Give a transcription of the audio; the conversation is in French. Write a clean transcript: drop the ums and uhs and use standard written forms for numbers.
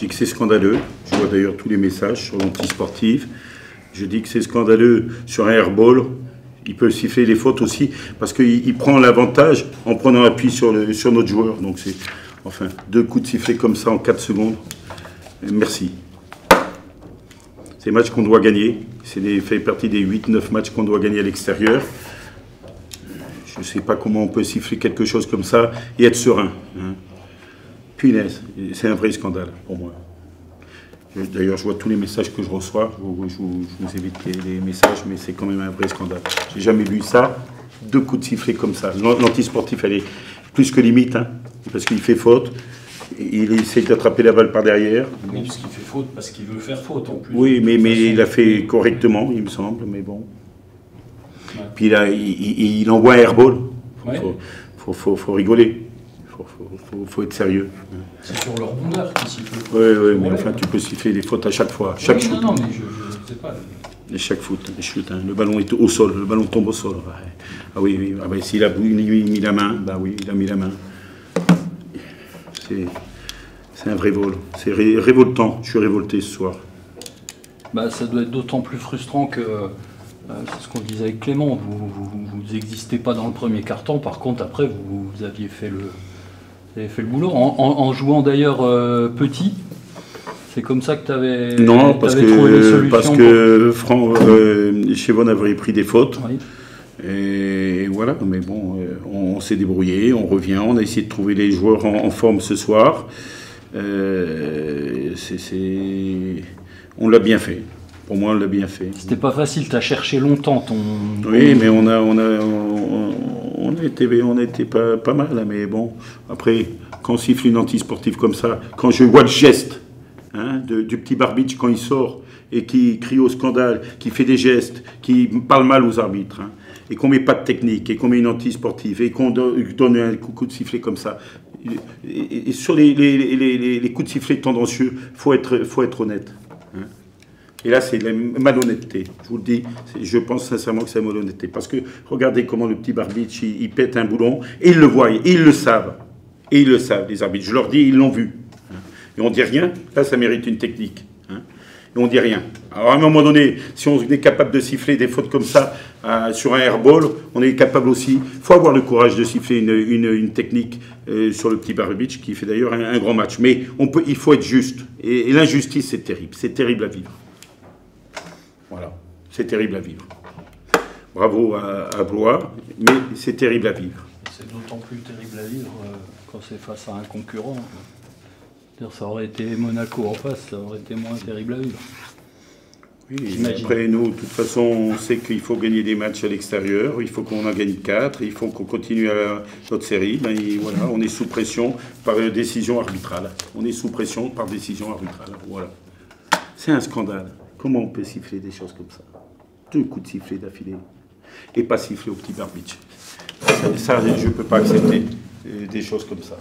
dis que c'est scandaleux. Je vois d'ailleurs tous les messages sur l'anti-sportif. Je dis que c'est scandaleux sur un airball. Il peut siffler les fautes aussi parce qu'il prend l'avantage en prenant appui sur notre joueur. Donc c'est, enfin, 2 coups de sifflet comme ça en 4 secondes. Merci. C'est des matchs qu'on doit gagner. Fait partie des 8-9 matchs qu'on doit gagner à l'extérieur. Je ne sais pas comment on peut siffler quelque chose comme ça et être serein. Hein. Punaise, c'est un vrai scandale pour moi. D'ailleurs, je vois tous les messages que je reçois. Je vous évite les messages, mais c'est quand même un vrai scandale. J'ai jamais vu ça. 2 coups de sifflet comme ça. L'antisportif, elle est plus que limite, hein, parce qu'il fait faute. Il essaie d'attraper la balle par derrière. Oui, parce qu'il fait faute, parce qu'il veut faire faute en plus. Oui, mais il a fait correctement, il me semble, mais bon. Ouais. Puis il envoie un airball. Ouais. Faut rigoler. Faut être sérieux. C'est sur leur rondeur qui siffle. Oui, mais enfin, tu peux siffler les fautes à chaque fois. Chaque shoot. Non, mais je ne sais pas. Et chaque foot, les chutes, hein. Le ballon est au sol, le ballon tombe au sol. Ah oui, ah ben, s'il a mis la main, bah oui, il a mis la main. C'est un vrai vol. C'est révoltant. Je suis révolté ce soir. Bah, ça doit être d'autant plus frustrant que, c'est ce qu'on disait avec Clément, vous n'existez pas dans le premier quart-temps, par contre après vous aviez fait le boulot, en jouant d'ailleurs petit. C'est comme ça que tu avais trouvé les solutions. Parce que Chevon avait pris des fautes. Oui. Et voilà, mais bon, on s'est débrouillé, on revient, on a essayé de trouver les joueurs en forme ce soir. On l'a bien fait. Pour moi, on l'a bien fait. C'était pas facile, tu as cherché longtemps ton... Oui, mais on a été pas mal, hein, mais bon. Après, quand on siffle une anti-sportive comme ça, quand je vois le geste, hein, du petit Barbic quand il sort et qui crie au scandale, qui fait des gestes, qui parle mal aux arbitres, hein, et qu'on met pas de technique, et qu'on met une anti-sportive, et qu'on donne un coup de sifflet comme ça. Et sur les coups de sifflet tendancieux, faut être honnête. Hein. Et là, c'est la malhonnêteté. Je vous le dis, je pense sincèrement que c'est la malhonnêteté. Parce que regardez comment le petit Barbic, il pète un boulon, et ils le voient, et ils le savent. Et ils le savent, les arbitres. Je leur dis, ils l'ont vu. Hein. Et on dit rien, là, ça mérite une technique. Hein. Et on dit rien. Alors à un moment donné, si on est capable de siffler des fautes comme ça sur un airball, on est capable aussi, il faut avoir le courage de siffler une technique sur le petit Barbic, qui fait d'ailleurs un grand match. Mais il faut être juste. Et l'injustice, c'est terrible à vivre. Voilà, c'est terrible à vivre. Bravo à Blois, mais c'est terrible à vivre. C'est d'autant plus terrible à vivre quand c'est face à un concurrent. Ça aurait été Monaco en face, ça aurait été moins terrible à vivre. Oui, après, nous, de toute façon, on sait qu'il faut gagner des matchs à l'extérieur, il faut qu'on en gagne 4, il faut qu'on continue notre série. Ben, voilà, on est sous pression par décision arbitrale. On est sous pression par décision arbitrale. Voilà. C'est un scandale. Comment on peut siffler des choses comme ça? 2 coups de sifflet d'affilée. Et pas siffler au petit Barbic. Ça, je ne peux pas accepter des choses comme ça.